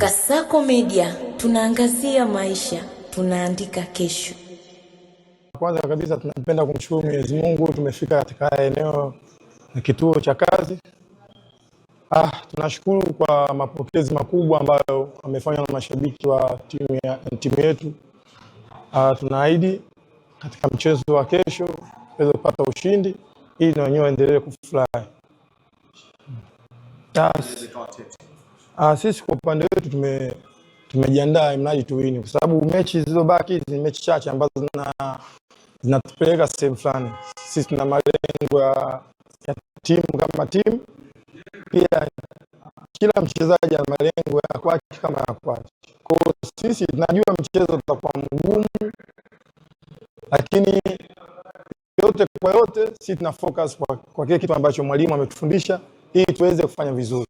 Kasako Media, tunaangazia maisha, tunaandika kesho. Kwanza kabisa tunapenda kumshukuru Mwenyezi Mungu, tumefika katika eneo la kituo cha kazi. Tunashukuru kwa mapokezi makubwa ambayo wamefanywa na mashabiki wa timu yetu. Tunaahidi katika mchezo wa kesho tuweze kupata ushindi ili na wenyewe waendelee kufurahi. Sisi kwa upande wetu tumejiandaa imradi tuwini, kwa sababu mechi zilizobaki ni mechi chache ambazo zinatupeleka sehemu fulani. Sisi tuna malengo ya timu kama timu, pia kila mchezaji ana malengo ya kwake kama ya kwake. Kwa hiyo sisi tunajua mchezo utakuwa mgumu, lakini yote kwa yote sisi tuna focus kwa kile kitu ambacho mwalimu ametufundisha ili tuweze kufanya vizuri.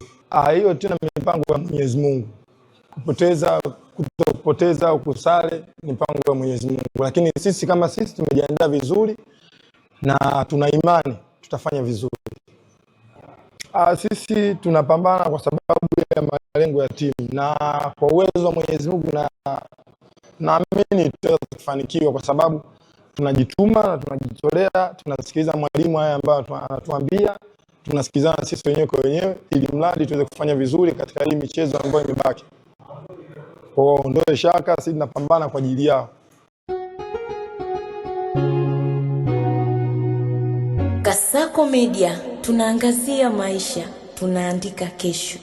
Hiyo tena mipango ya Mwenyezi Mungu. Kutopoteza au kusale ni mipango ya Mwenyezi Mungu, lakini sisi kama sisi tumejiandaa vizuri na tuna imani tutafanya vizuri. Sisi tunapambana kwa sababu ya malengo ya timu, na kwa uwezo wa Mwenyezi Mungu naamini tutaweza kufanikiwa, kwa sababu tunajituma na tunajitolea, tunasikiliza mwalimu haya ambayo anatuambia, tunasikilizana sisi wenyewe kwa wenyewe ili mradi tuweze kufanya vizuri katika hii michezo ambayo imebaki. Kwa ndio shaka sisi tunapambana kwa ajili yao. Kasako Media, tunaangazia maisha, tunaandika kesho.